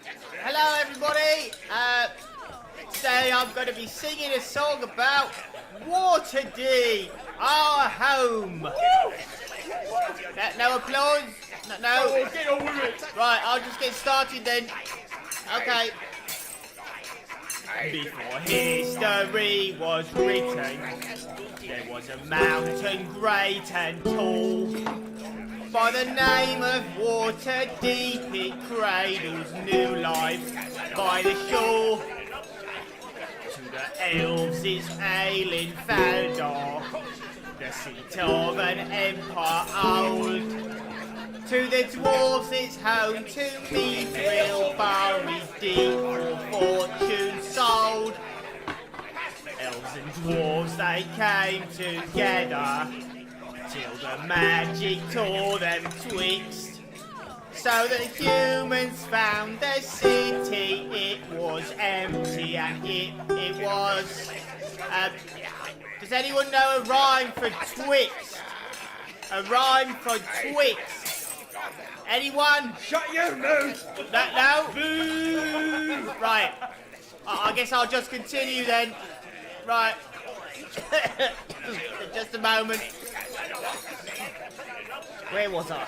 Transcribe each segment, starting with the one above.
Hello, everybody. Today I'm going to be singing a song about Waterdeep, our home. No applause? No? Get on with it. Right, I'll just get started then. Okay. Before history was written, there was a mountain great and tall. By the name of Waterdeep, it cradles new life by the shore. To the elves it's ailing Faldor, the seat of an empire old. To the dwarves it's home to Mithril, buried deep for fortune sold. Elves and dwarves they came together, till the magic tore them twixt. So the humans found the city, it was empty and it was... does anyone know a rhyme for twixt? A rhyme for twixt? Anyone? Shut your mouth. No? Boo! Right. I guess I'll just continue then. Right. Just a moment. Where was I?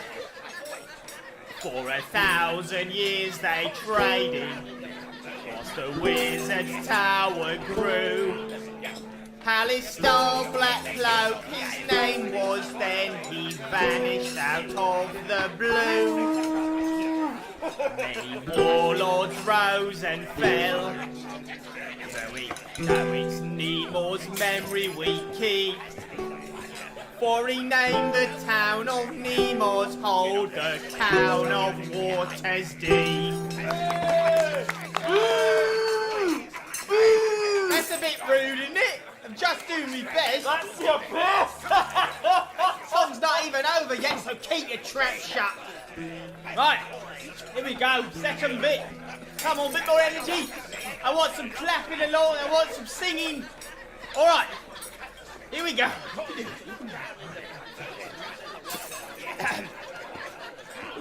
For 1,000 years they traded, whilst the wizard's tower grew. Alistair Blackcloak, his name was then, he vanished out of the blue. Many warlords rose and fell, though it's Nemo's memory we keep. For he named the town of Nemo's Hold the town of Waterdeep. That's a bit rude, isn't it? I'm just doing my best. That's your best. Song's not even over yet, so keep your trap shut. Right, here we go, second bit. Come on, bit more energy. I want some clapping along, I want some singing. Alright, here we go.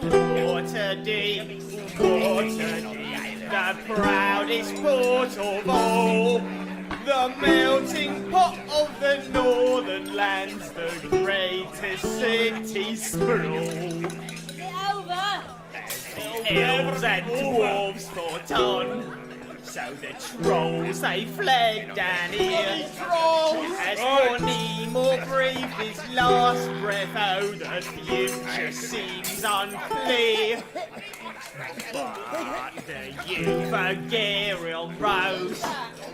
Waterdeep, Waterdeep, the proudest port of all. The melting pot of the northern lands, the greatest city sprawl. The elves and dwarves fought on, so the trolls they fled down here. As for Nemo breathed his last breath, oh the future seems unclear. But the youth of Gariel rose,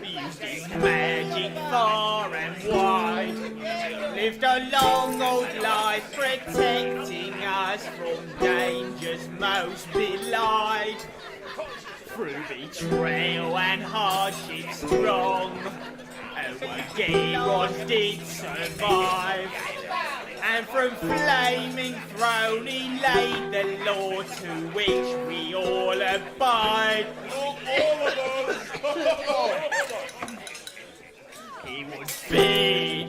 used his magic far and wide, lived a long old life protecting us from dangers most belied. Through betrayal and hardship strong, our Gariel did survive. And from flaming throne he laid the law to which we all abide. He would be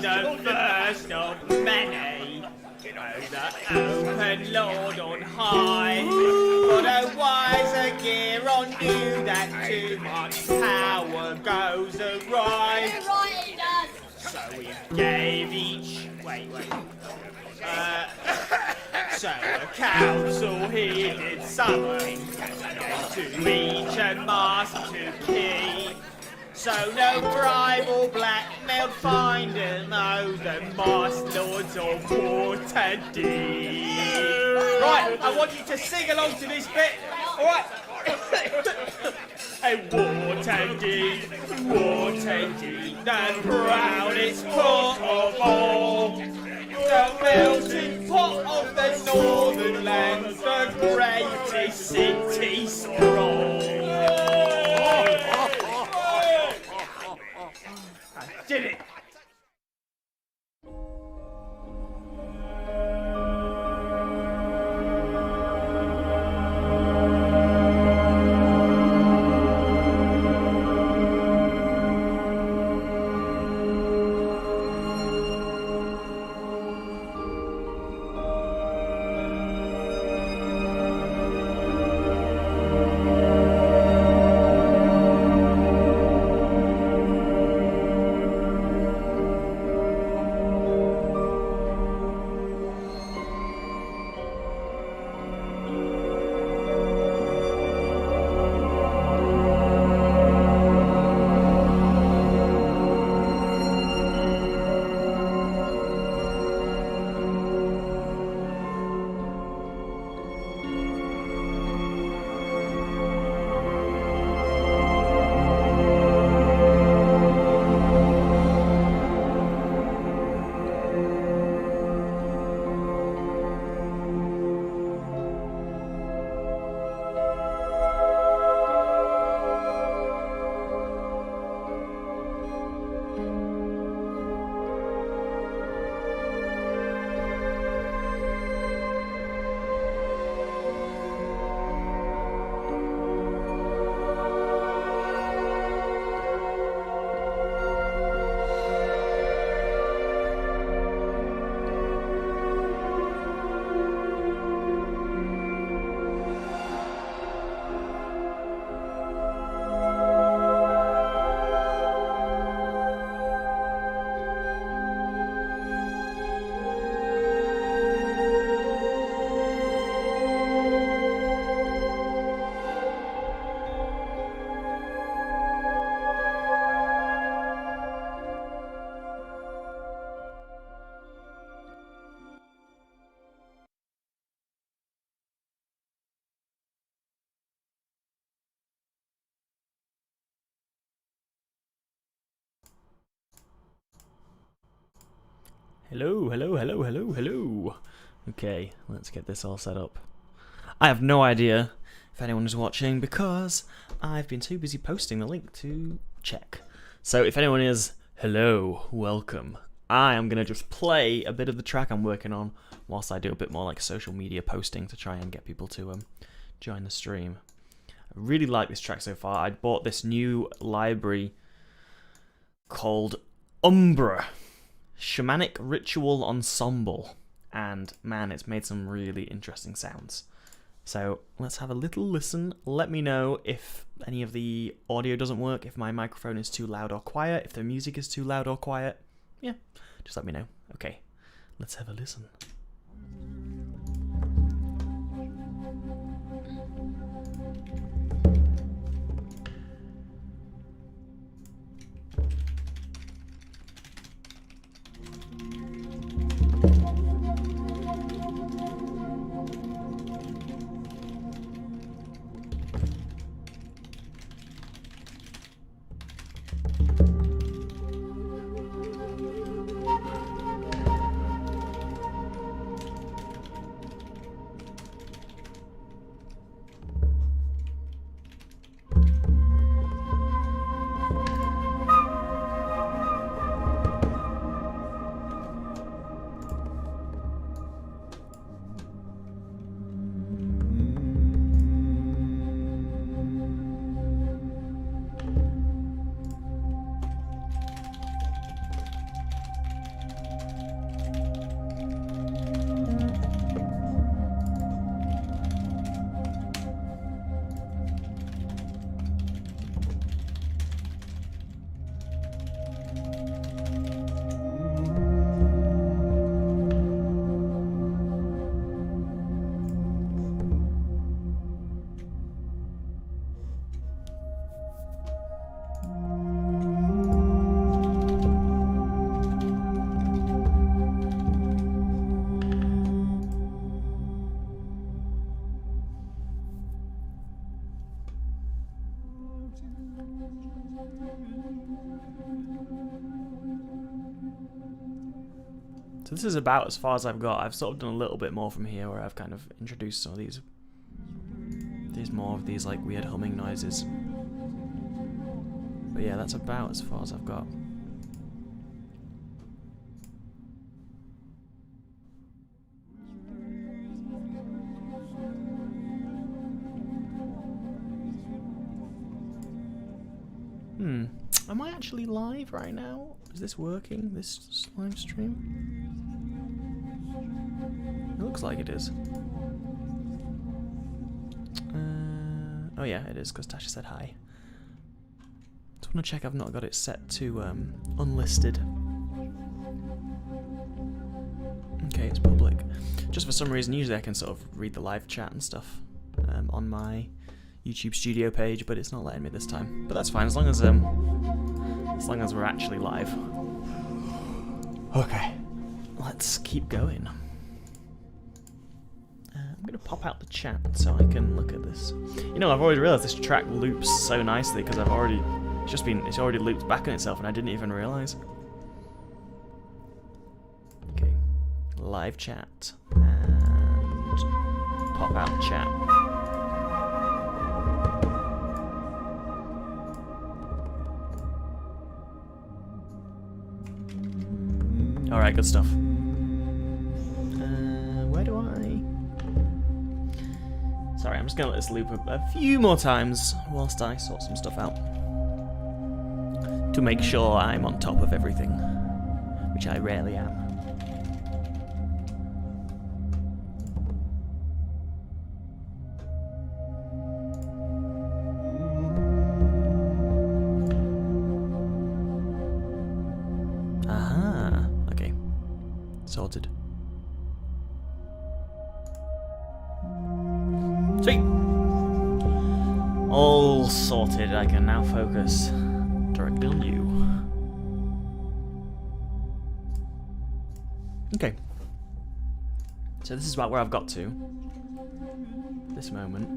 the first of many, the open Lord on high. But a wiser Gariel knew that too much power goes awry. So he gave each... so a council he did summon, to each a master key. So no bribe or blackmail find him, oh the master lords of Waterdeep. Right, I want you to sing along to this bit, alright? Waterdeep, Waterdeep, the proudest port of all. The melting pot of the northern lands, the greatest city sprawl. I did it! Hello, hello, hello, hello, hello. Okay, let's get this all set up. I have no idea if anyone is watching because I've been too busy posting the link to check. So if anyone is, hello, welcome. I am going to just play a bit of the track I'm working on whilst I do a bit more like social media posting to try and get people to join the stream. I really like this track so far. I bought this new library called Umbra Shamanic Ritual Ensemble, and man, it's made some really interesting sounds. So let's have a little listen. Let me know if any of the audio doesn't work, if my microphone is too loud or quiet, if the music is too loud or quiet. Yeah, just let me know. Okay, let's have a listen. So this is about as far as I've got. I've sort of done a little bit more from here where I've kind of introduced some of these more of these like weird humming noises. But yeah, that's about as far as I've got. Am I actually live right now? Is this working, this live stream? It looks like it is. Oh yeah, it is, because Tasha said hi. Just want to check I've not got it set to unlisted. Okay, it's public. Just for some reason, usually I can sort of read the live chat and stuff on my YouTube studio page, but it's not letting me this time. But that's fine, as long as we're actually live. Okay, let's keep going. I'm gonna pop out the chat so I can look at this. You know, I've already realised this track loops so nicely because it's already looped back on itself and I didn't even realise. Okay, live chat and pop out chat. Alright, good stuff. Where do I... Sorry, I'm just going to let this loop a few more times whilst I sort some stuff out. To make sure I'm on top of everything, which I rarely am. Aha, okay. Sorted. Sweet! All sorted, I can now focus directly on you. Okay. So this is about where I've got to. This moment.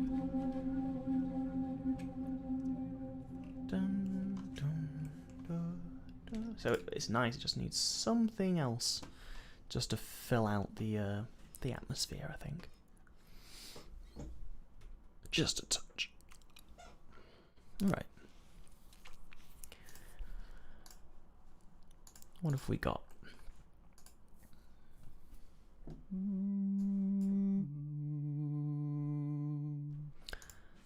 Dun, dun, dun, dun. So it's nice, it just needs something else just to fill out the atmosphere, I think. Just a touch. All right. What have we got?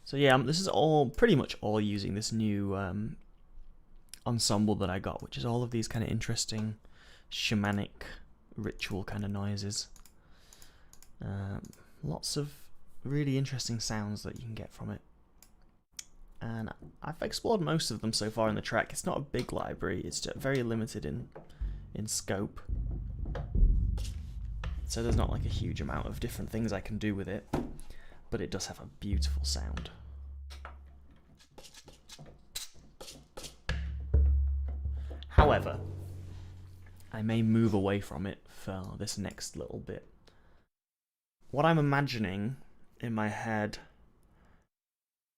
So yeah, this is all pretty much all using this new ensemble that I got, which is all of these kind of interesting shamanic ritual kind of noises. Lots of really interesting sounds that you can get from it. And I've explored most of them so far in the track. It's not a big library, it's very limited in scope. So there's not like a huge amount of different things I can do with it, but it does have a beautiful sound. However, I may move away from it for this next little bit. What I'm imagining in my head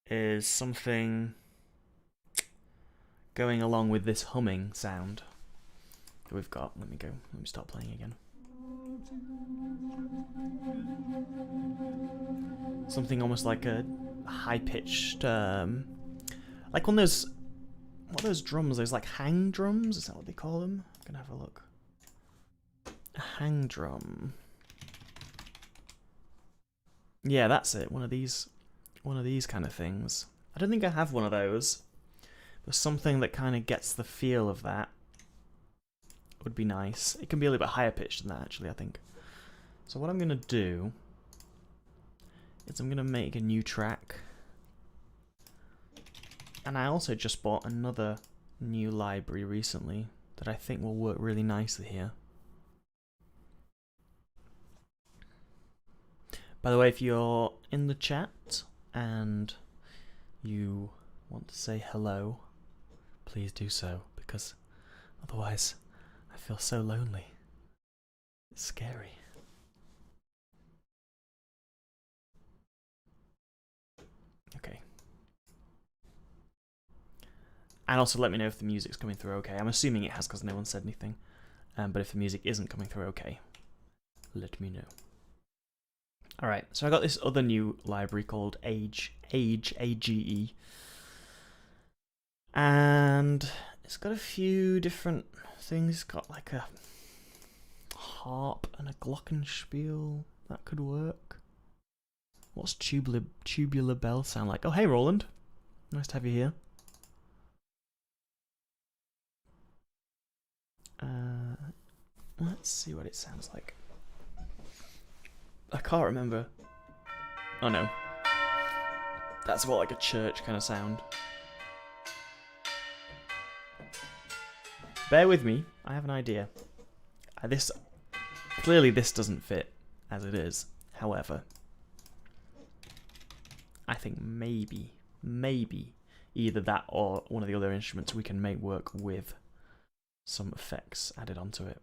is something going along with this humming sound that we've got. Let me start playing again. Something almost like a high-pitched, like one of those, what are those drums? Those like hang drums? Is that what they call them? I'm gonna have a look. A hang drum. Yeah, that's it. One of these kind of things. I don't think I have one of those, but something that kind of gets the feel of that would be nice. It can be a little bit higher pitched than that, actually, I think. So what I'm gonna do is I'm gonna make a new track. And I also just bought another new library recently that I think will work really nicely here. By the way, if you're in the chat and you want to say hello, please do so, because otherwise I feel so lonely. It's scary. Okay. And also let me know if the music's coming through okay. I'm assuming it has because no one said anything. But if the music isn't coming through okay, let me know. Alright, so I got this other new library called Age, A-G-E. And it's got a few different things. It's got like a harp and a glockenspiel. That could work. What's tubular bell sound like? Oh, hey Roland. Nice to have you here. Let's see what it sounds like. I can't remember. Oh no. That's more like a church kind of sound. Bear with me, I have an idea. Clearly this doesn't fit as it is. However, I think maybe either that or one of the other instruments we can make work with some effects added onto it.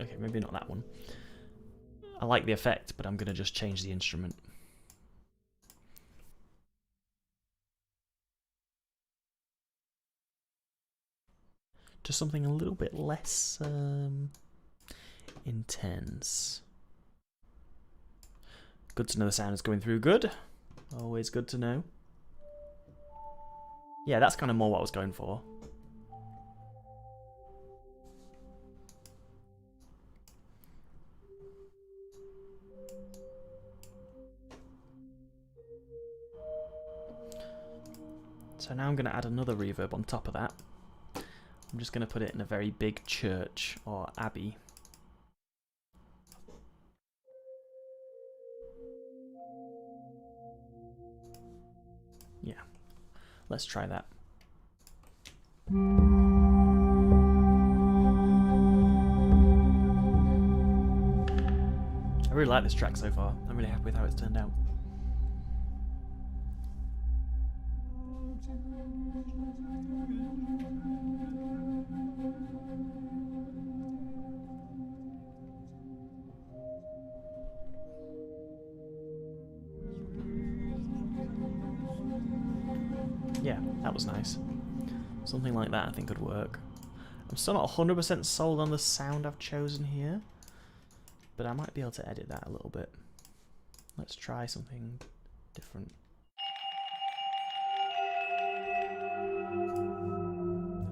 Okay, maybe not that one. I like the effect, but I'm going to just change the instrument. To something a little bit less intense. Good to know the sound is going through good. Always good to know. Yeah, that's kind of more what I was going for. So now I'm going to add another reverb on top of that. I'm just going to put it in a very big church or abbey. Yeah, let's try that. I really like this track so far. I'm really happy with how it's turned out. That was nice. Something like that I think could work. I'm still not 100% sold on the sound I've chosen here, but I might be able to edit that a little bit. Let's try something different.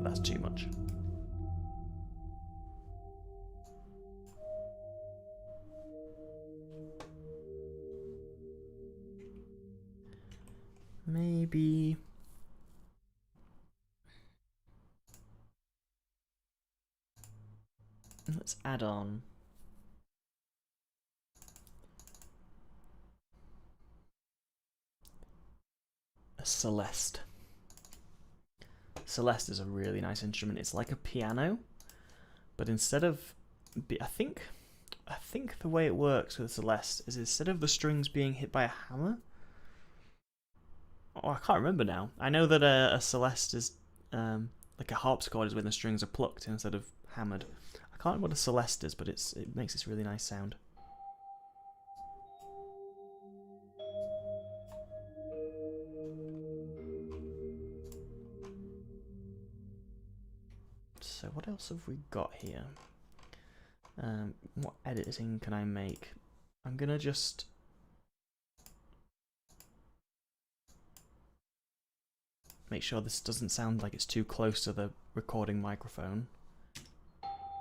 That's too much. Maybe... let's add on a Celeste. Celeste is a really nice instrument. It's like a piano, but instead of... I think the way it works with Celeste is instead of the strings being hit by a hammer... oh, I can't remember now. I know that a Celeste is... like a harpsichord is when the strings are plucked instead of hammered. I can't remember what a Celeste is, but it makes this really nice sound. So what else have we got here? What editing can I make? I'm gonna just... make sure this doesn't sound like it's too close to the recording microphone.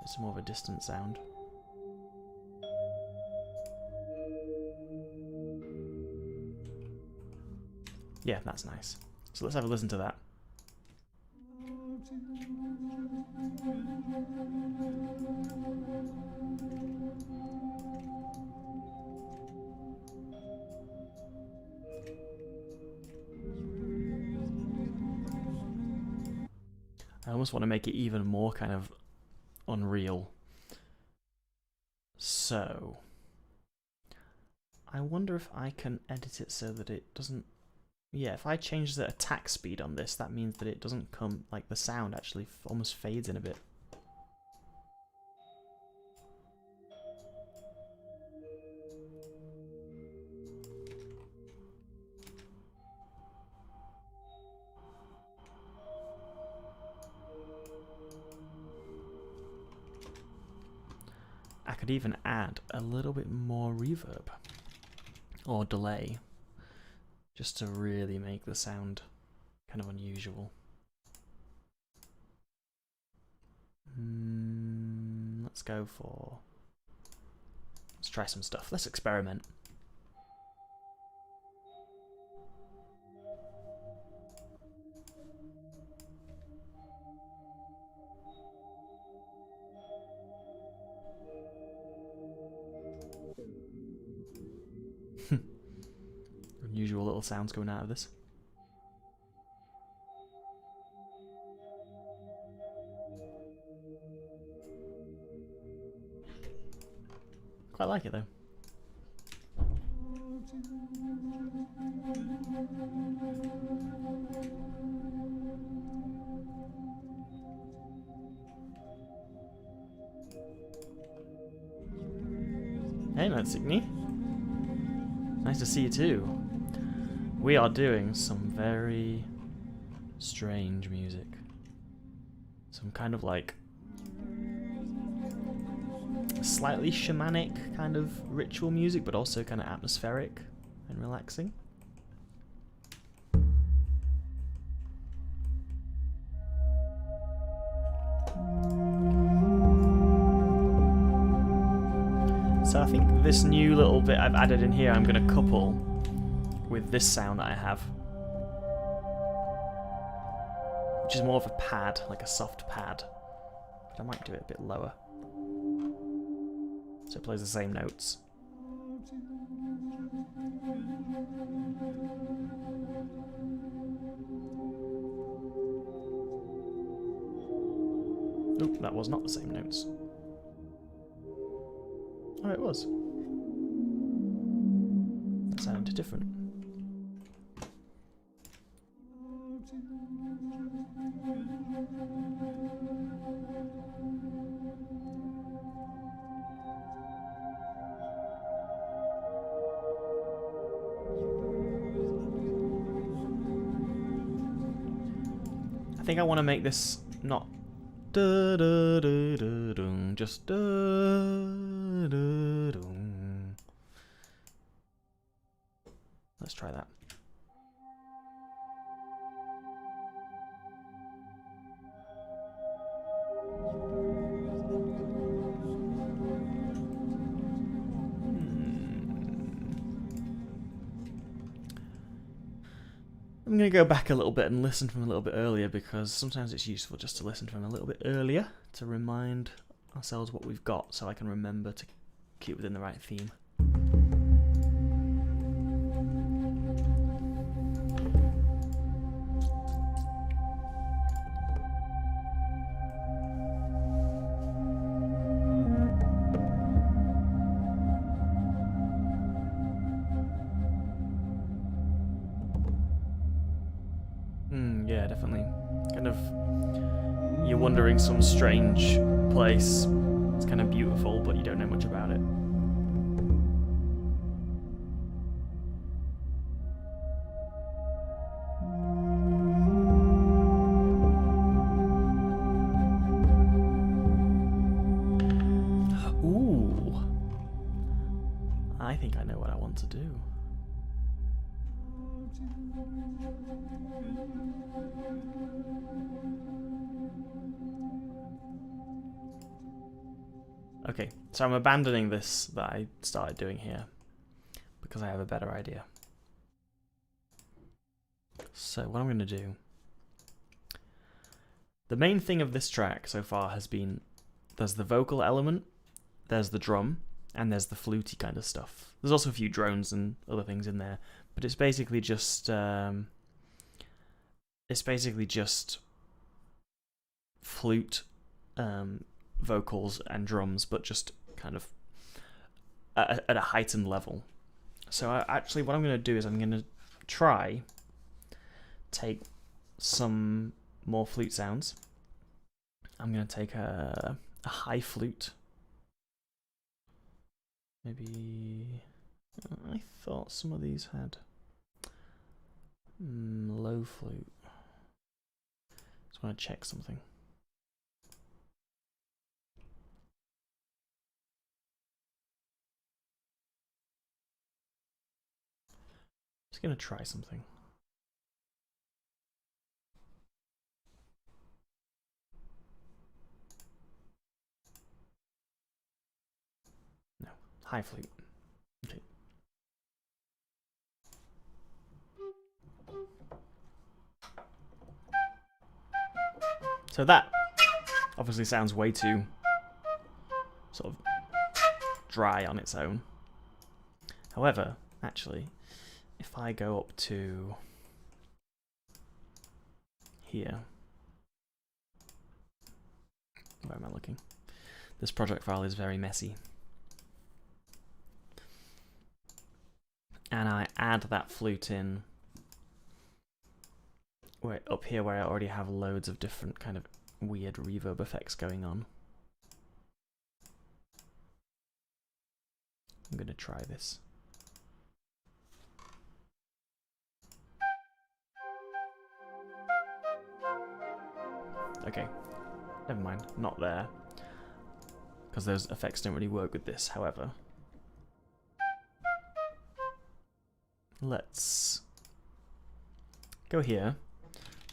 It's more of a distant sound. Yeah, that's nice. So let's have a listen to that. I almost want to make it even more kind of unreal. So, I wonder if I can edit it so that it doesn't... yeah, if I change the attack speed on this, that means that it doesn't come... like the sound actually almost fades in a bit. I could even add a little bit more reverb or delay just to really make the sound kind of unusual. Let's go for... let's try some stuff. Let's experiment. Unusual little sounds coming out of this. Quite like it though. Hey, Matsigny. Nice to see you too. We are doing some very strange music. Some kind of like slightly shamanic kind of ritual music, but also kind of atmospheric and relaxing. So I think this new little bit I've added in here I'm going to couple with this sound that I have, which is more of a pad, like a soft pad, but I might do it a bit lower so it plays the same notes. Nope, that was not the same notes. Oh, it was. That sounded different. think I want to make this not da da da da dum, just da da dum. Let's try that. I'm going to go back a little bit and listen from a little bit earlier, because sometimes it's useful just to listen from a little bit earlier to remind ourselves what we've got, so I can remember to keep within the right theme. Yeah, definitely. Kind of, you're wandering some strange place. It's kind of beautiful, but you don't know much about it. Ooh. I think I know what I want to do. Okay, so I'm abandoning this that I started doing here because I have a better idea. So what I'm going to do... The main thing of this track so far has been there's the vocal element, there's the drum, and there's the fluty kind of stuff. There's also a few drones and other things in there, but it's basically just flute, vocals and drums, but just kind of at a heightened level. So actually what I'm going to do is I'm going to try take some more flute sounds. I'm going to take a high flute. Maybe... I thought some of these had low flute. Just want to check something. Just going to try something. No, high flute. Okay. So that obviously sounds way too sort of dry on its own. However, actually, if I go up to here, where am I looking? This project file is very messy. And I add that flute in up here where I already have loads of different kind of weird reverb effects going on. I'm going to try this. Okay, never mind, not there, because those effects don't really work with this. However, let's go here.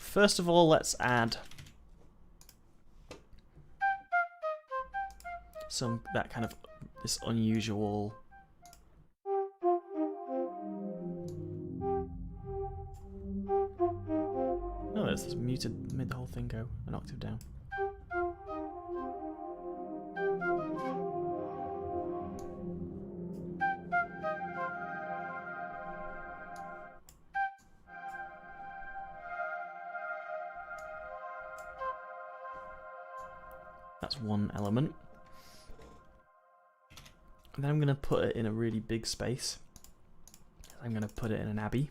First of all, let's add that kind of this unusual there's this muted, made the whole thing go an octave down. That's one element. And then I'm going to put it in a really big space. I'm going to put it in an abbey.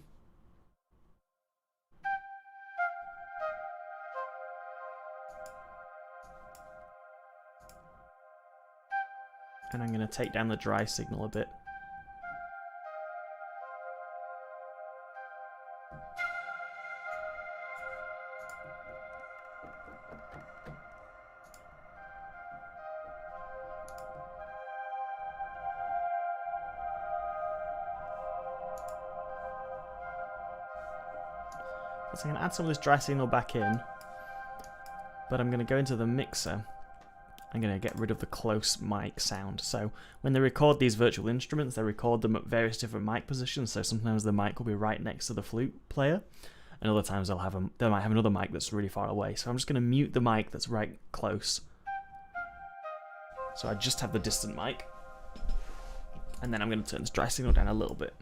And I'm going to take down the dry signal a bit. So I'm going to add some of this dry signal back in, but I'm going to go into the mixer. I'm going to get rid of the close mic sound. So when they record these virtual instruments, they record them at various different mic positions. So sometimes the mic will be right next to the flute player, and other times they might have another mic that's really far away. So I'm just going to mute the mic that's right close. So I just have the distant mic, and then I'm going to turn this dry signal down a little bit.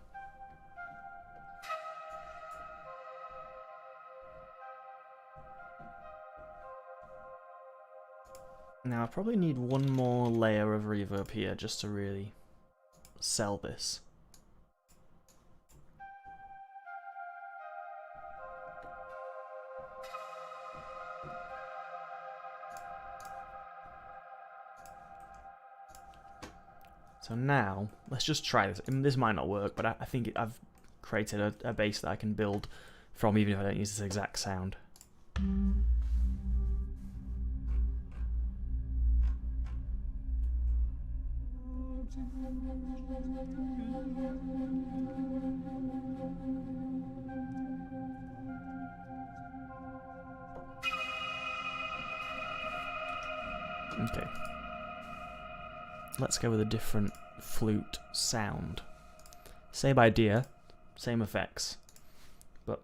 Now I probably need one more layer of reverb here just to really sell this. So now, let's just try this. I mean, this might not work, but I think I've created a base that I can build from even if I don't use this exact sound. Okay. Let's go with a different flute sound. Same idea, same effects, but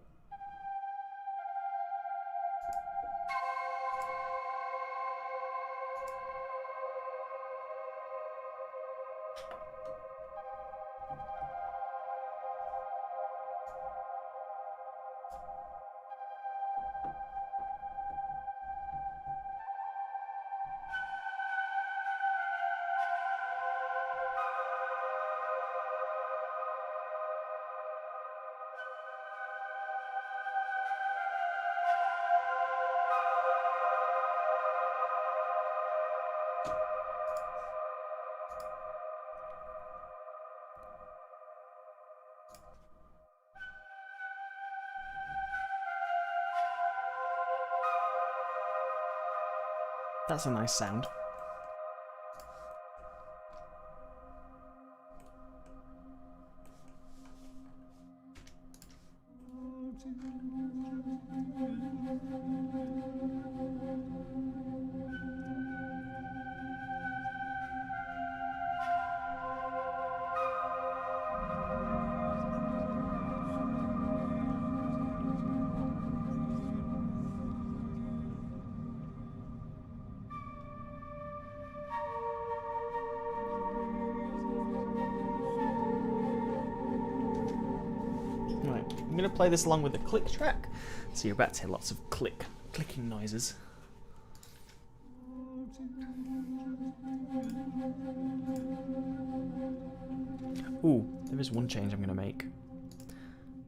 that's a nice sound. Right, I'm going to play this along with the click track, so you're about to hear lots of clicking noises. Ooh, there is one change I'm going to make.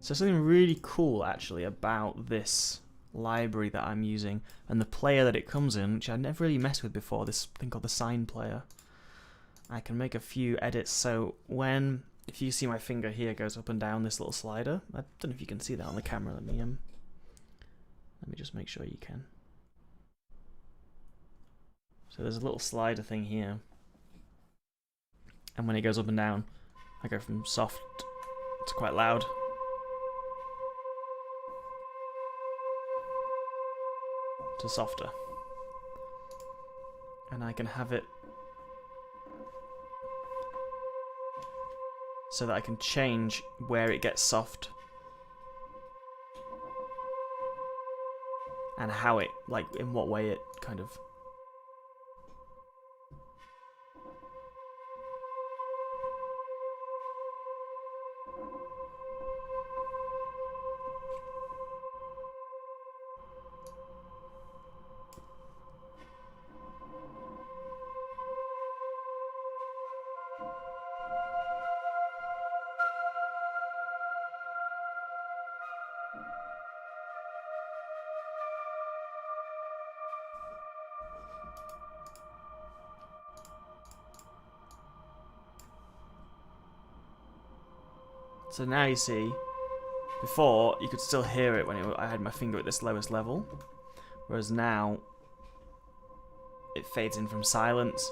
So something really cool actually about this library that I'm using and the player that it comes in, which I never really messed with before, this thing called the sign player. I can make a few edits, so if you see my finger here goes up and down this little slider, I don't know if you can see that on the camera, let me just make sure you can. So there's a little slider thing here, and when it goes up and down, I go from soft to quite loud. To softer. And I can have it so that I can change where it gets soft and how it, like, in what way it kind of So now you see, before you could still hear it when I had my finger at this lowest level, whereas now it fades in from silence.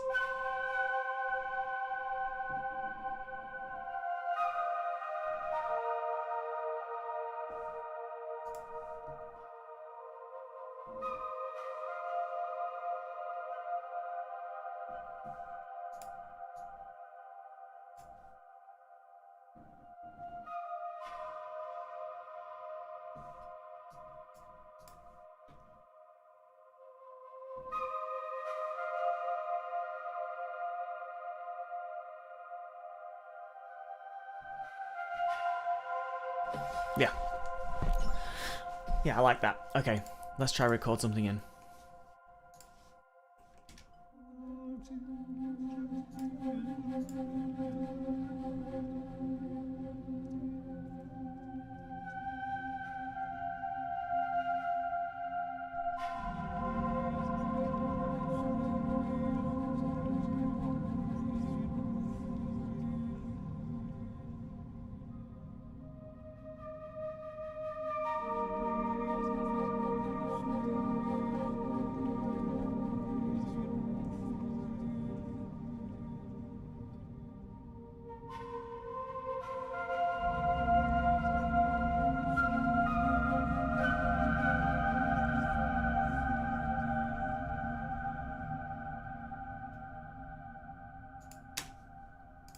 Yeah. Yeah, I like that. Okay, let's try record something in.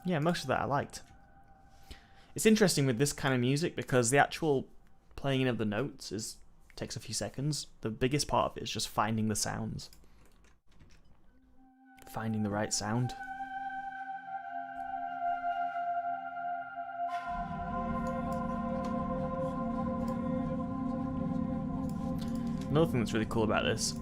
Yeah, most of that I liked. It's interesting with this kind of music because the actual playing in of the notes takes a few seconds. The biggest part of it is just finding the sounds. Finding the right sound. Another thing that's really cool about this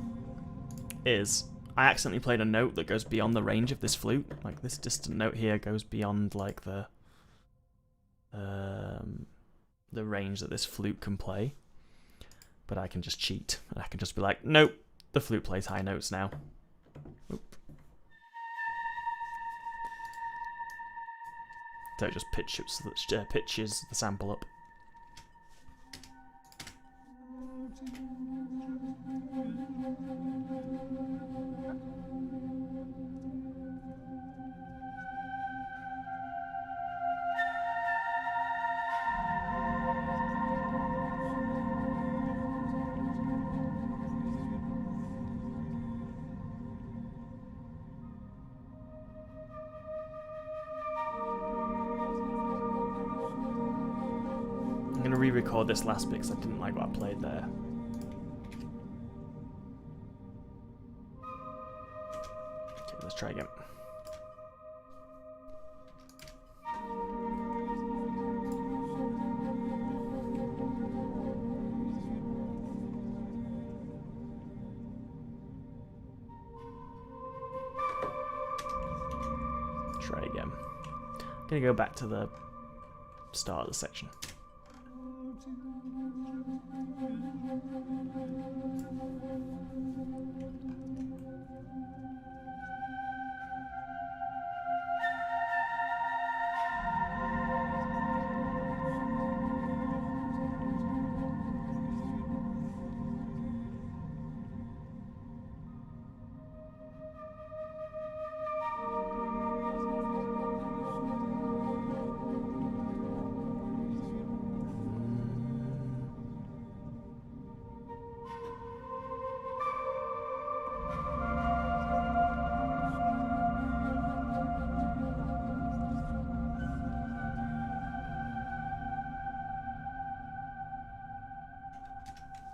is I accidentally played a note that goes beyond the range of this flute. Like this distant note here goes beyond like the range that this flute can play. But I can just cheat. And I can just be like, nope, the flute plays high notes now. Oop. So it just pitches the sample up. I'm going to re-record this last bit because I didn't like what I played there. Okay, let's try again. Try again. I'm going to go back to the start of the section.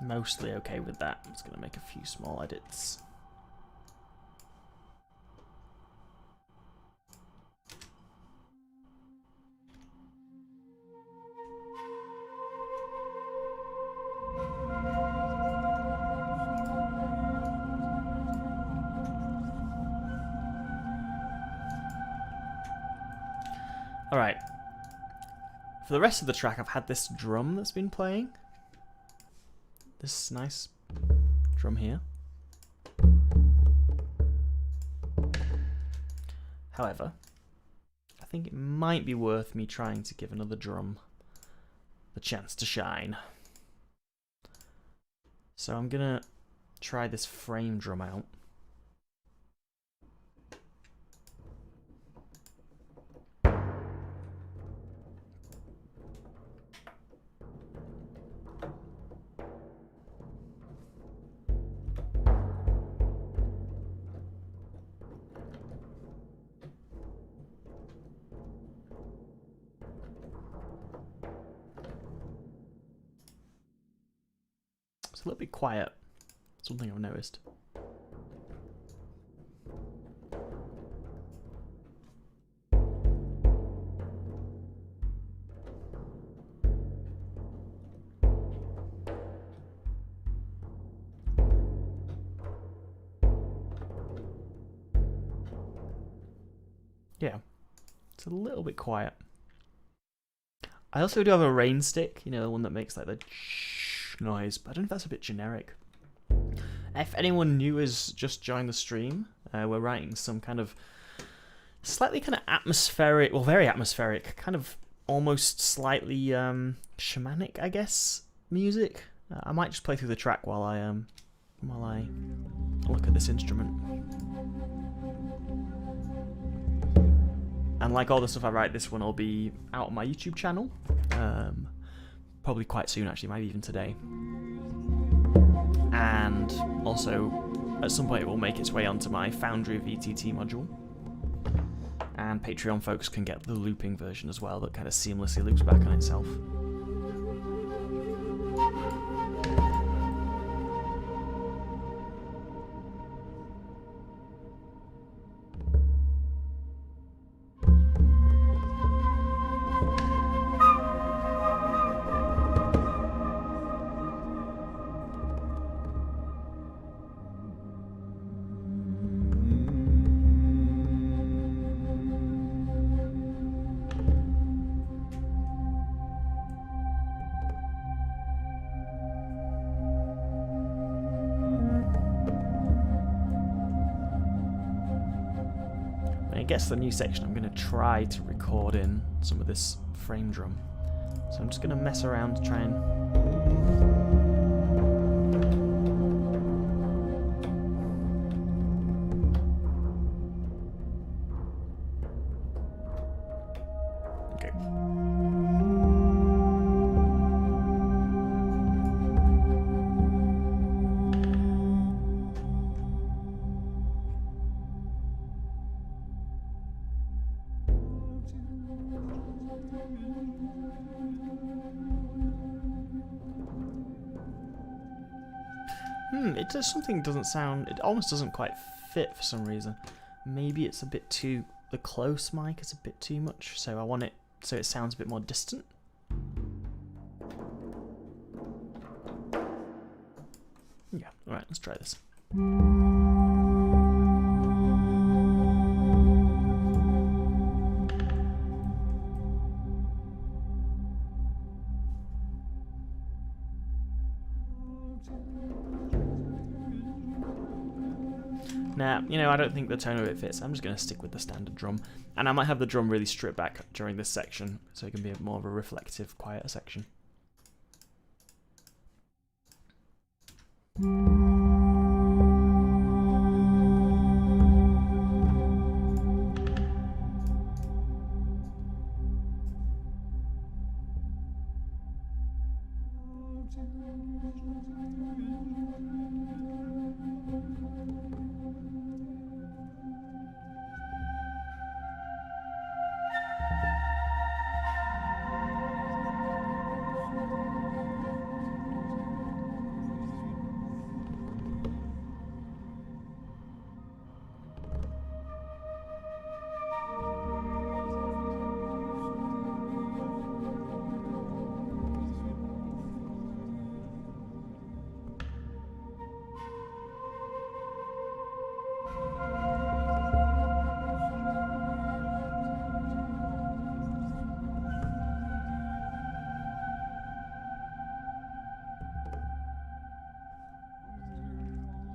Mostly okay with that. I'm just going to make a few small edits. Alright. For the rest of the track, I've had this drum that's been playing. This nice drum here. However, I think it might be worth me trying to give another drum the chance to shine. So I'm gonna try this frame drum out. It's a little bit quiet. That's one thing I've noticed. yeah, it's a little bit quiet. I also do have a rain stick, you know, the one that makes like the noise, but I don't know if that's a bit generic. If anyone new has just joined the stream, we're writing some kind of slightly kind of atmospheric, well, very atmospheric, kind of almost slightly shamanic, I guess, music. I might just play through the track while I look at this instrument. And like all the stuff I write, this one will be out on my YouTube channel. Probably quite soon, actually, maybe even today. And also, at some point, it will make its way onto my Foundry VTT module. And Patreon folks can get the looping version as well, that kind of seamlessly loops back on itself. I guess the new section I'm going to try to record in some of this frame drum. So I'm just going to mess around to try and... Okay. It does something doesn't sound, it almost doesn't quite fit for some reason. Maybe it's a bit too, the close mic is a bit too much, so I want it so it sounds a bit more distant. Yeah, alright, let's try this. Nah, you know, I don't think the tone of it fits. I'm just going to stick with the standard drum. And I might have the drum really stripped back during this section, so it can be more of a reflective, quieter section.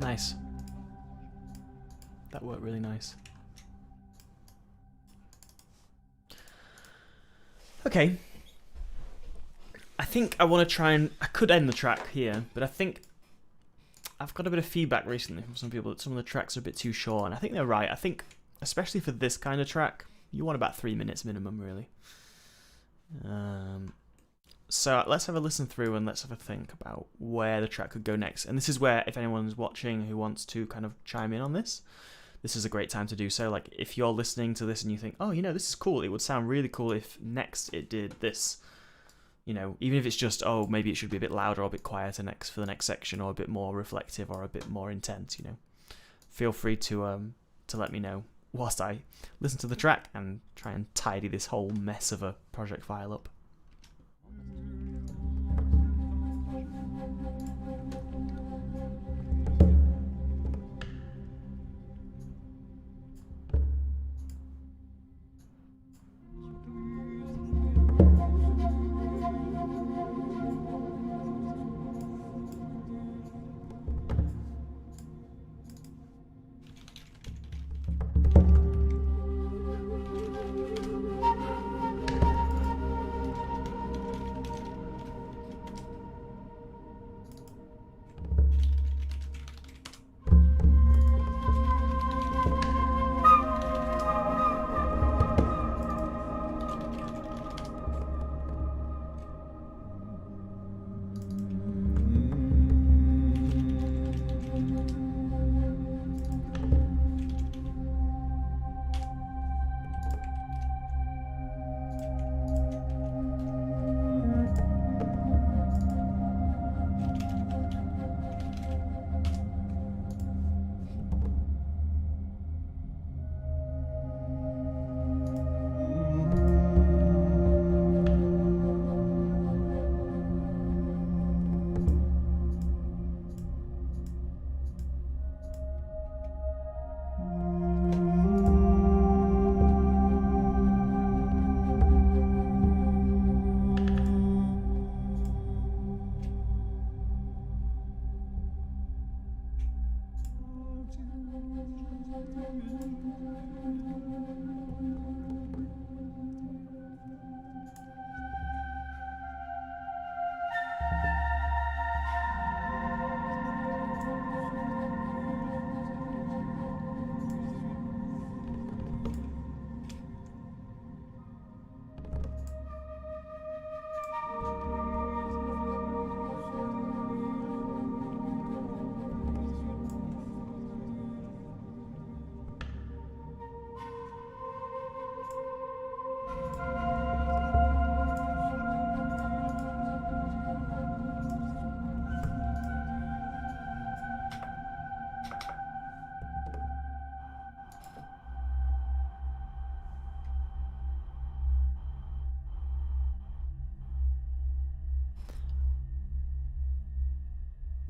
Nice. That worked really nice. Okay. I think I want to try and... I could end the track here, but I think I've got a bit of feedback recently from some people that some of the tracks are a bit too short, and I think they're right. I think, especially for this kind of track, you want about 3 minutes minimum, really. So let's have a listen through and let's have a think about where the track could go next. And this is where, if anyone's watching who wants to kind of chime in on this, this is a great time to do so. Like, if you're listening to this and you think, oh, you know, this is cool. It would sound really cool if next it did this. You know, even if it's just, oh, maybe it should be a bit louder or a bit quieter next for the next section, or a bit more reflective or a bit more intense, you know. Feel free to let me know whilst I listen to the track and try and tidy this whole mess of a project file up.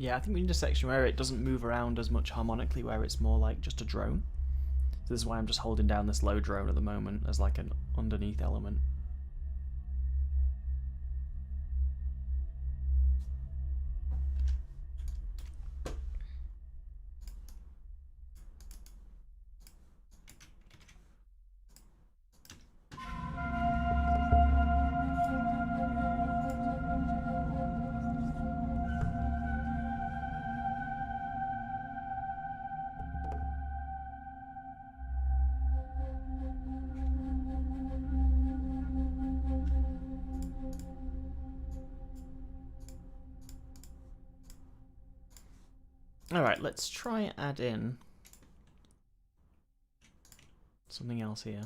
Yeah, I think we need a section where it doesn't move around as much harmonically, where it's more like just a drone. So this is why I'm just holding down this low drone at the moment as like an underneath element. Alright, let's try and add in something else here.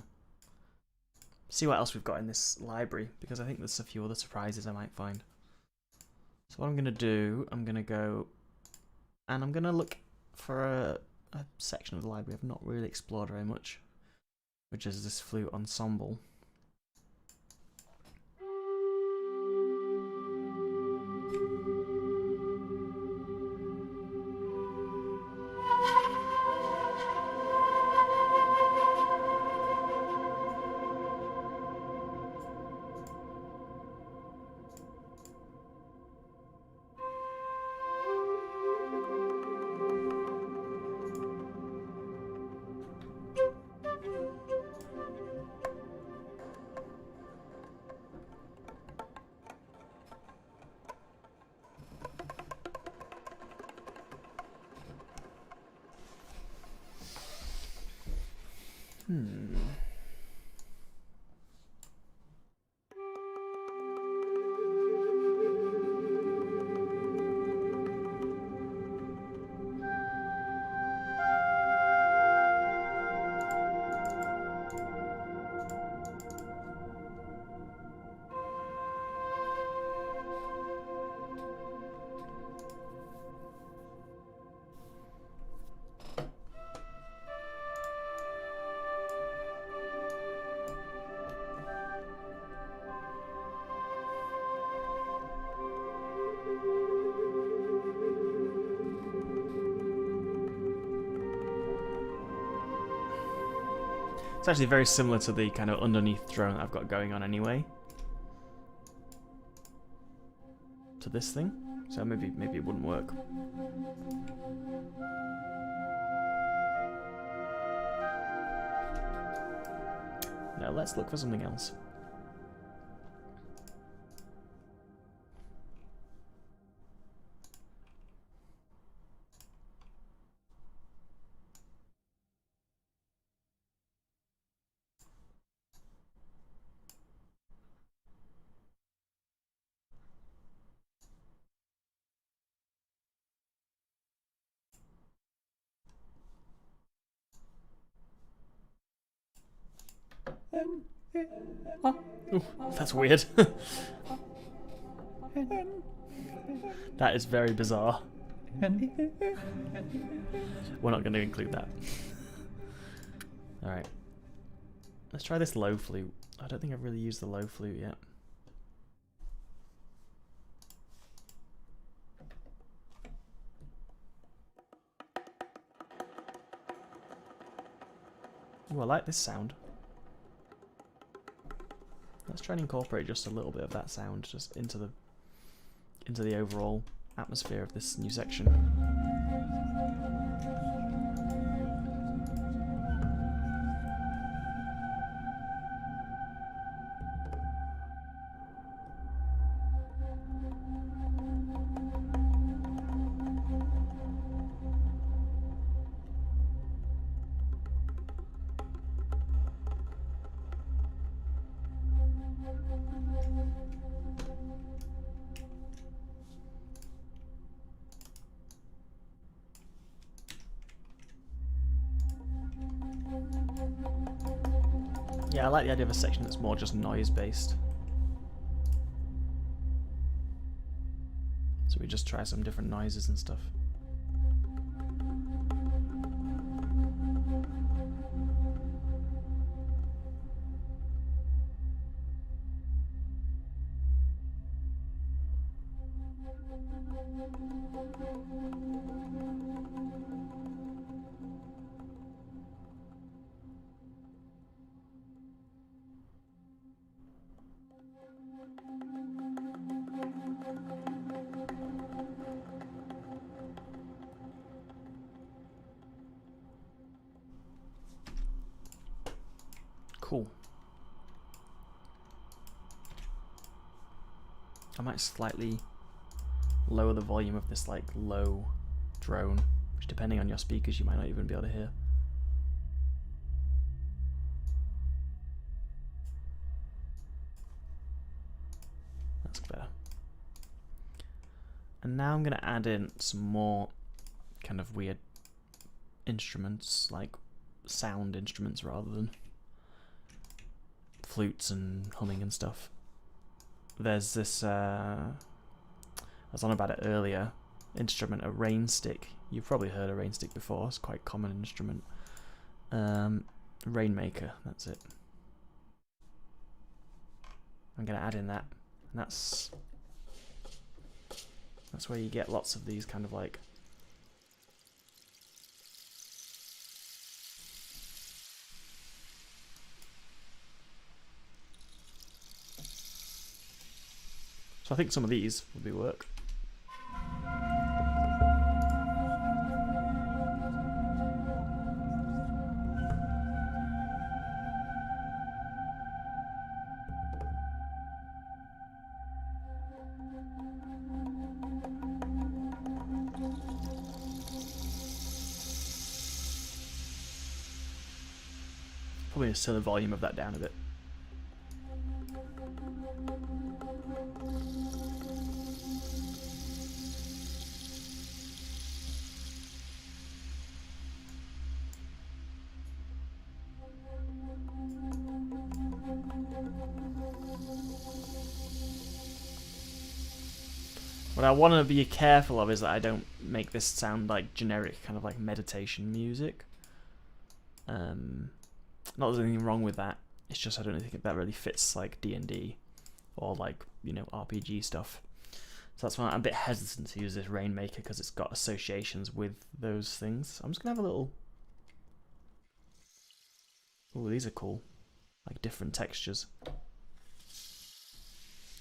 See what else we've got in this library, because I think there's a few other surprises I might find. So what I'm going to do, I'm going to go and I'm going to look for a section of the library I've not really explored very much, which is this flute ensemble. It's actually very similar to the kind of underneath drone that I've got going on anyway. To this thing. So maybe it wouldn't work. No, let's look for something else. Ooh, that's weird. That is very bizarre. We're not going to include that. Alright. Let's try this low flute. I don't think I've really used the low flute yet. Ooh, I like this sound. Let's try and incorporate just a little bit of that sound just into the overall atmosphere of this new section. Yeah, I like the idea of a section that's more just noise based. So we just try some different noises and stuff. Cool. I might slightly lower the volume of this like low drone, which depending on your speakers you might not even be able to hear. That's better. And now I'm going to add in some more kind of weird instruments, like sound instruments rather than flutes and humming and stuff. There's this, I was on about it earlier, instrument, a rain stick. You've probably heard a rain stick before, it's quite a common instrument. Rainmaker, that's it. I'm going to add in that, and that's where you get lots of these kind of like so I think some of these would be work. Probably just turn the volume of that down a bit. What I want to be careful of is that I don't make this sound like generic kind of like meditation music. Not that there's anything wrong with that, it's just I don't think that really fits like D&D or like, you know, RPG stuff. So that's why I'm a bit hesitant to use this Rainmaker, because it's got associations with those things. I'm just going to have a little... Oh, these are cool. Like different textures.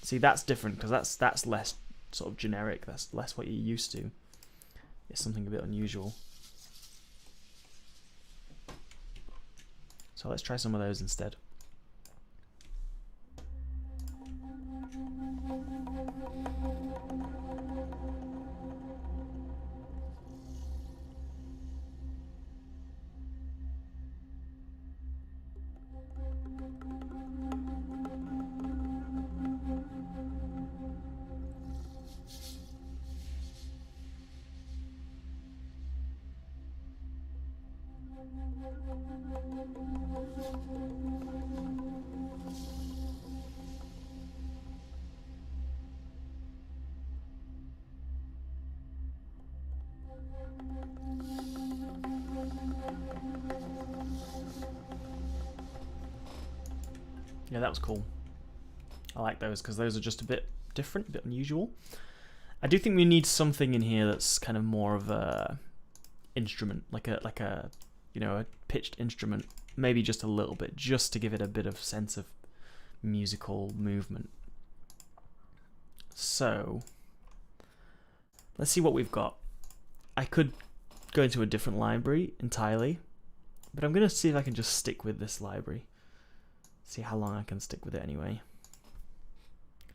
See, that's different because that's less sort of generic. That's less what you're used to. It's something a bit unusual. So let's try some of those instead. Yeah, that was cool. I like those because those are just a bit different, a bit unusual. I do think we need something in here that's kind of more of a instrument, like a you know, a pitched instrument, maybe just a little bit, just to give it a bit of sense of musical movement. So let's see what we've got. I could go into a different library entirely, but I'm gonna see if I can just stick with this library. See how long I can stick with it anyway.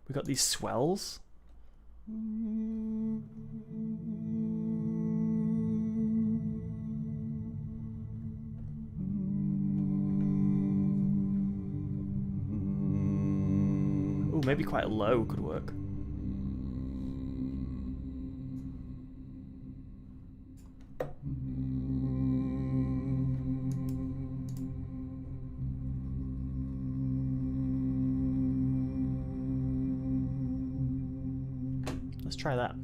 We got these swells. Ooh, maybe quite low could work. Let's try that.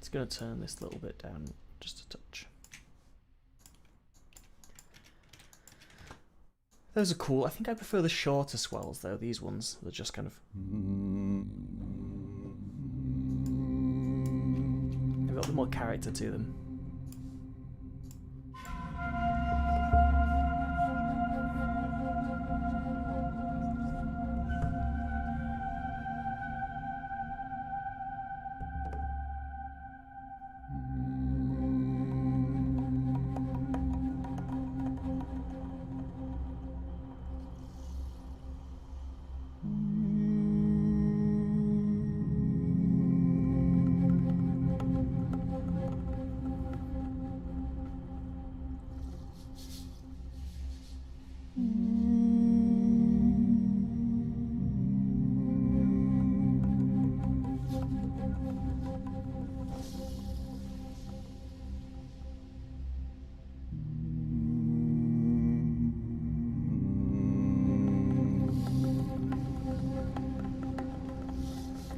It's going to turn this little bit down just a touch. Those are cool. I think I prefer the shorter swells though. These ones, they're just kind of... They've got a bit more character to them.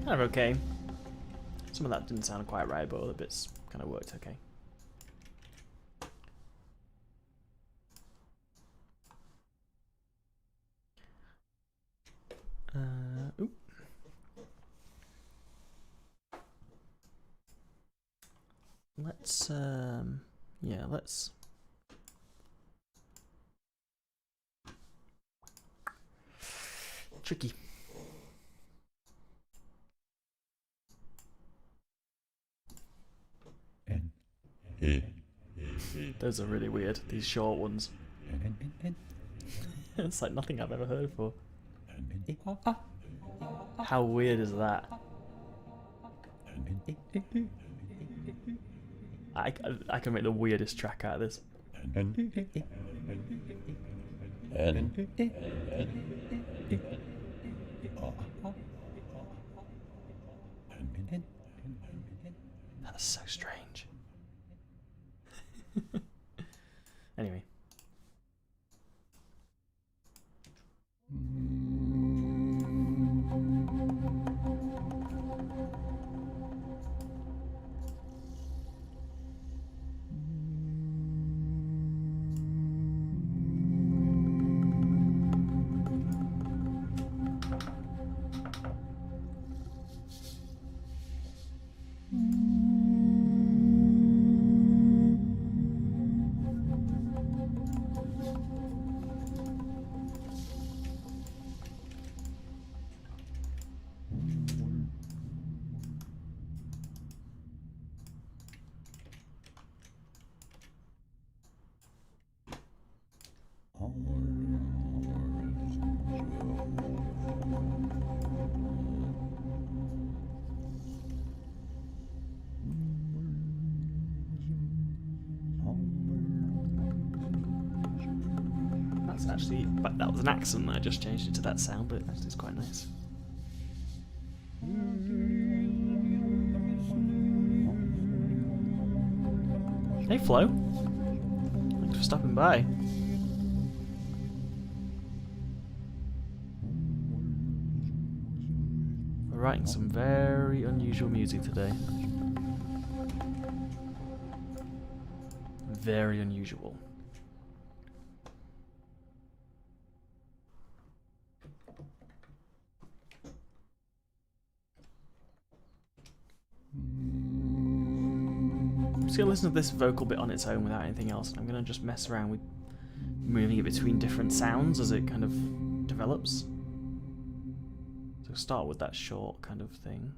Kind of okay. Some of that didn't sound quite right, but other bits kind of worked okay. Oop. Let's yeah, let's tricky. Those are really weird, these short ones. It's like nothing I've ever heard before. How weird is that? I can make the weirdest track out of this. That's so strange. Anyway. Actually, but that was an accent. I just changed it to that sound, but actually it's quite nice. Hey Flo, thanks for stopping by. We're writing some very unusual music today. Very unusual. I'm just gonna listen to this vocal bit on its own without anything else. I'm gonna just mess around with moving it between different sounds as it kind of develops. So start with that short kind of thing,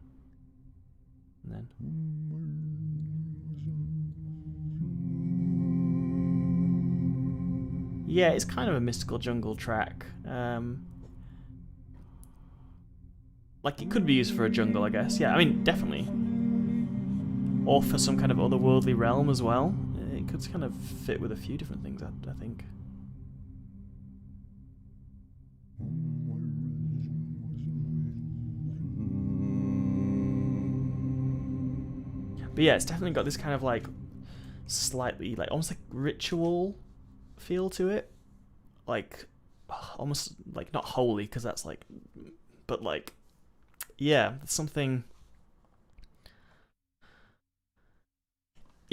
and then yeah, it's kind of a mystical jungle track. Like it could be used for a jungle, I guess. Yeah, I mean definitely. Or for some kind of otherworldly realm as well. It could kind of fit with a few different things, I think. But yeah, it's definitely got this kind of like slightly like almost like ritual feel to it. Like almost like not holy because that's like, but like yeah, something.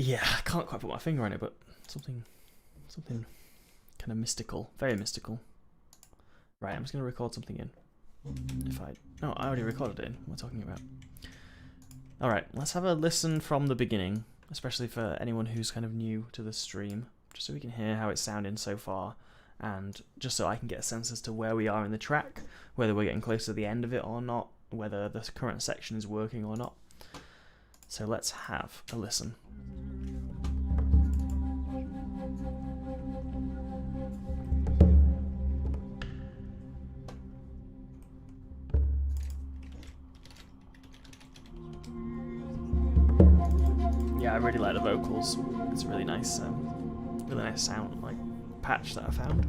Yeah, I can't quite put my finger on it, but something kind of mystical, very mystical. Right, I'm just going to record something in. No, I already recorded it in. What am I talking about? Alright, let's have a listen from the beginning, especially for anyone who's kind of new to the stream, just so we can hear how it's sounding so far, and just so I can get a sense as to where we are in the track, whether we're getting close to the end of it or not, whether the current section is working or not. So let's have a listen. Yeah, I really like the vocals. It's a really nice sound, like patch that I found.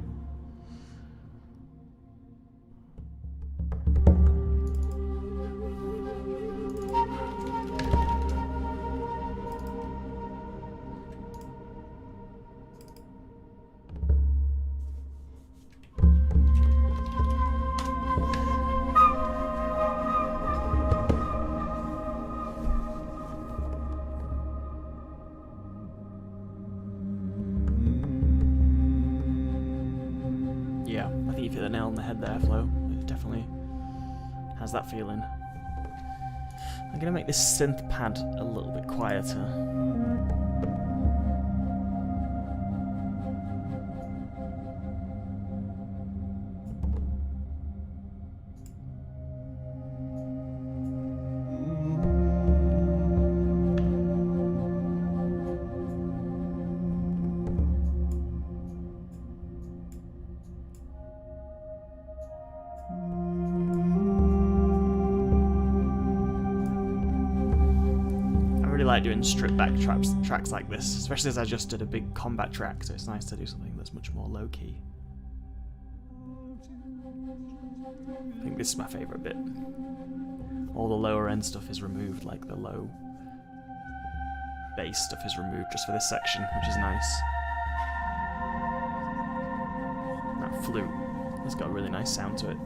Yeah, I think you've hit the nail on the head there, Flo. It definitely has that feeling. I'm going to make this synth pad a little bit quieter. I like doing stripped back tracks like this, especially as I just did a big combat track, so it's nice to do something that's much more low-key. I think this is my favourite bit. All the lower end stuff is removed, like the low bass stuff is removed just for this section, which is nice. That flute has got a really nice sound to it.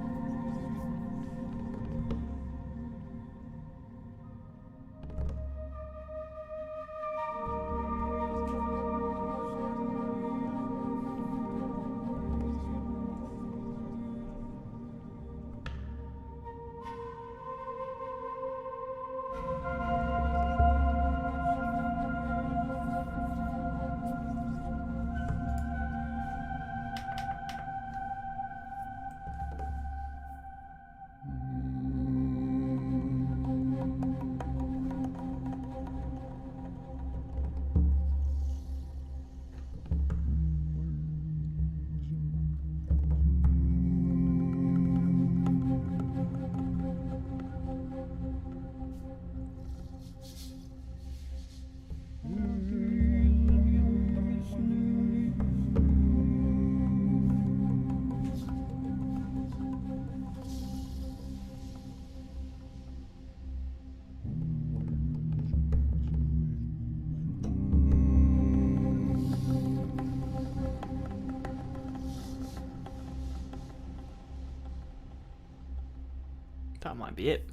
That might be it.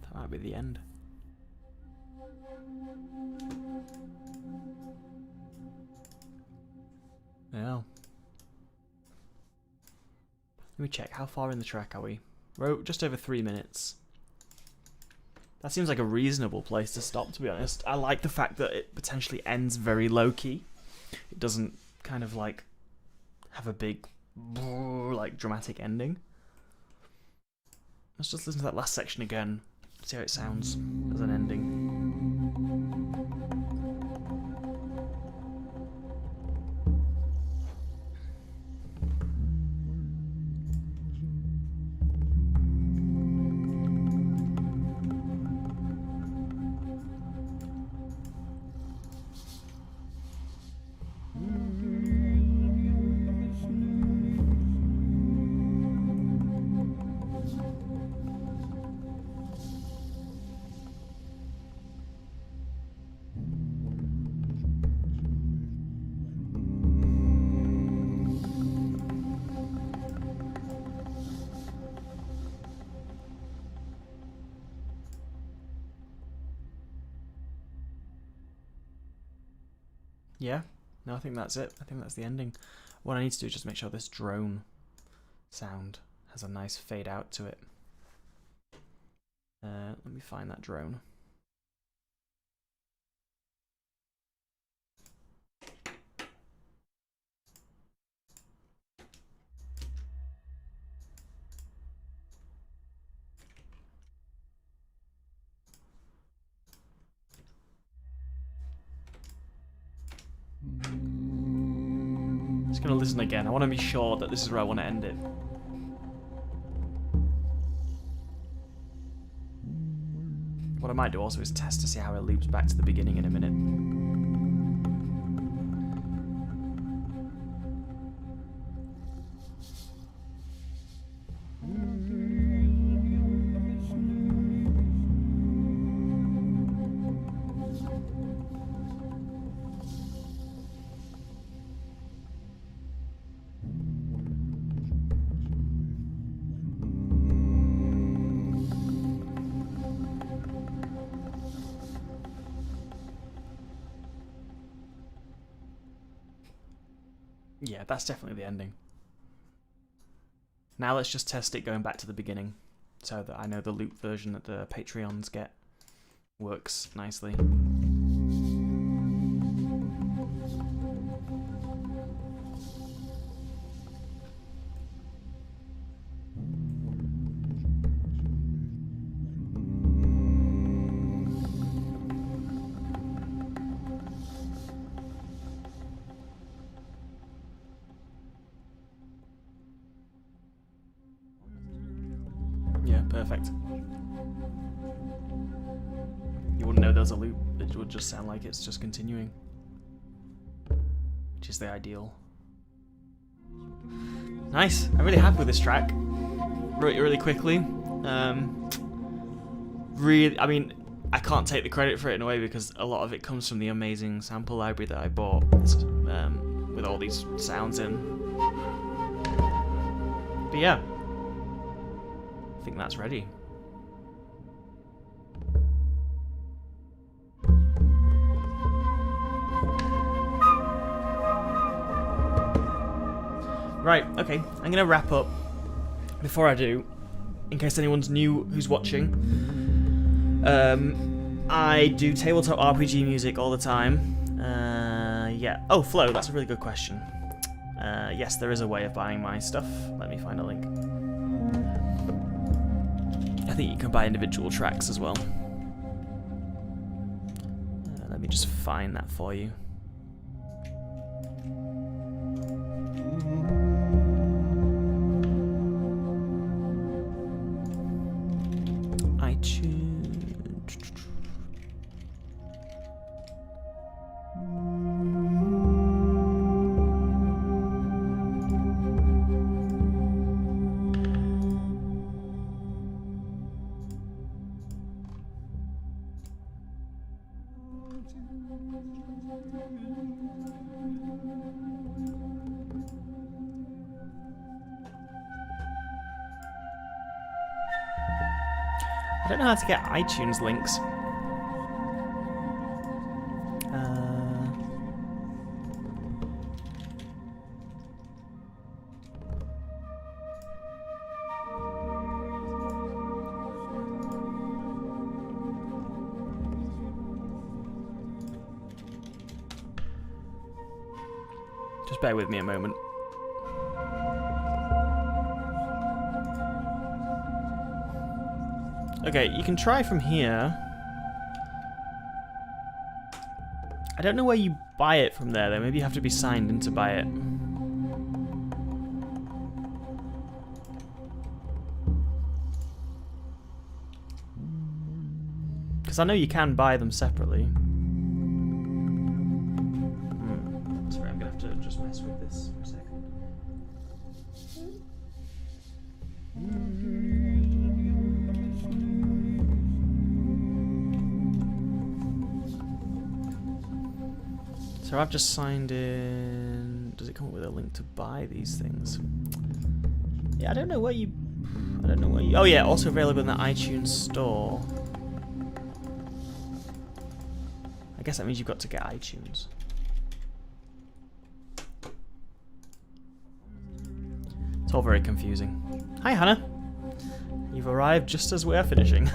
That might be the end. Yeah. Let me check. How far in the track are we? We're just over 3 minutes. That seems like a reasonable place to stop, to be honest. I like the fact that it potentially ends very low-key. It doesn't kind of like have a big like dramatic ending. Let's just listen to that last section again, see how it sounds as an ending. Yeah. No, I think that's it. I think that's the ending. What I need to do is just make sure this drone sound has a nice fade out to it. Let me find that drone. Just gonna listen again. I want to be sure that this is where I want to end it. What I might do also is test to see how it loops back to the beginning in a minute. Yeah, that's definitely the ending. Now let's just test it going back to the beginning, so that I know the loop version that the Patreons get works nicely. Yeah, perfect. You wouldn't know there's a loop, it would just sound like it's just continuing, which is the ideal. Nice, I'm really happy with this track. Wrote it really quickly. Really, I mean, I can't take the credit for it in a way because a lot of it comes from the amazing sample library that I bought with all these sounds in. But yeah. I think that's ready. Right, okay, I'm gonna wrap up. Before I do, in case anyone's new who's watching, I do tabletop RPG music all the time. Yeah. Oh, Flo, that's a really good question. Yes, there is a way of buying my stuff. Let me find a link. I think you can buy individual tracks as well. Let me just find that for you. iTunes. I don't know how to get iTunes links. Just bear with me a moment. Okay, you can try from here. I don't know where you buy it from there, though. Maybe you have to be signed in to buy it. Because I know you can buy them separately. Sorry, I'm going to have to just mess with this for a second. So I've just signed in. Does it come up with a link to buy these things? Yeah, I don't know where you. Oh yeah, also available in the iTunes store. I guess that means you've got to get iTunes. All very confusing. Hi, Hannah. You've arrived just as we're finishing.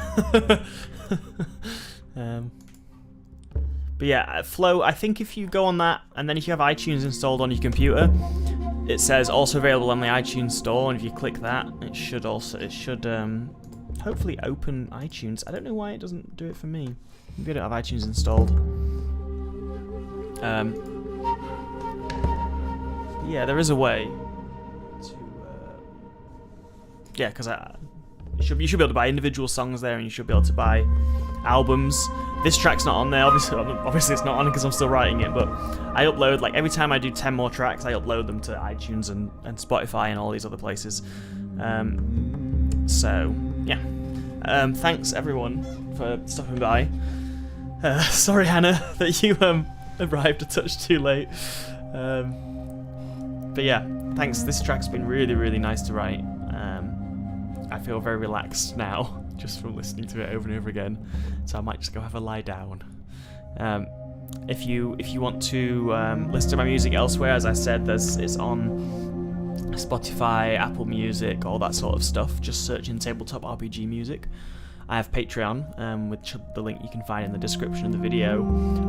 But yeah, Flow, I think if you go on that, and then if you have iTunes installed on your computer, it says also available on the iTunes store, and if you click that, it should hopefully open iTunes. I don't know why it doesn't do it for me. Maybe I don't have iTunes installed. Yeah, there is a way to... yeah, because you should be able to buy individual songs there, and you should be able to buy albums. This track's not on there, obviously it's not on because I'm still writing it, but I upload, like every time I do 10 more tracks, I upload them to iTunes and Spotify and all these other places. So, yeah. Thanks everyone for stopping by. Sorry Hannah that you arrived a touch too late. But yeah, thanks. This track's been really, really nice to write. I feel very relaxed now, just from listening to it over and over again. So I might just go have a lie down. If you want to listen to my music elsewhere, as I said, it's on Spotify, Apple Music, all that sort of stuff. Just search in Tabletop RPG music. I have Patreon, which the link you can find in the description of the video,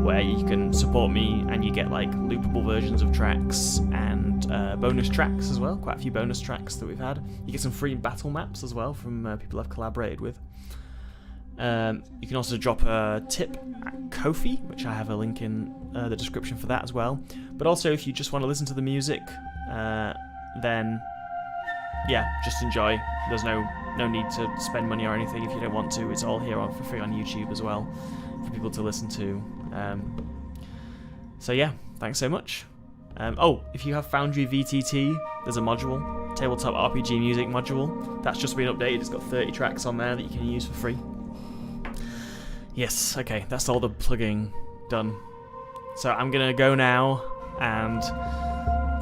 where you can support me and you get like loopable versions of tracks and bonus tracks as well. Quite a few bonus tracks that we've had. You get some free battle maps as well from people I've collaborated with. You can also drop a tip at Ko-fi, which I have a link in the description for that as well. But also, if you just want to listen to the music, then yeah, just enjoy. There's no need to spend money or anything if you don't want to. It's all here for free on YouTube as well for people to listen to. So yeah, thanks so much. Oh, if you have Foundry VTT, there's a module, Tabletop RPG Music module. That's just been updated. It's got 30 tracks on there that you can use for free. Yes, okay, that's all the plugging done. So I'm gonna go now and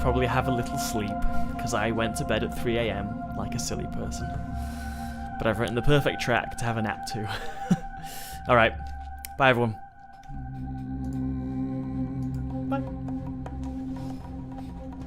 probably have a little sleep, because I went to bed at 3 AM like a silly person. But I've written the perfect track to have a nap to. Alright, bye everyone.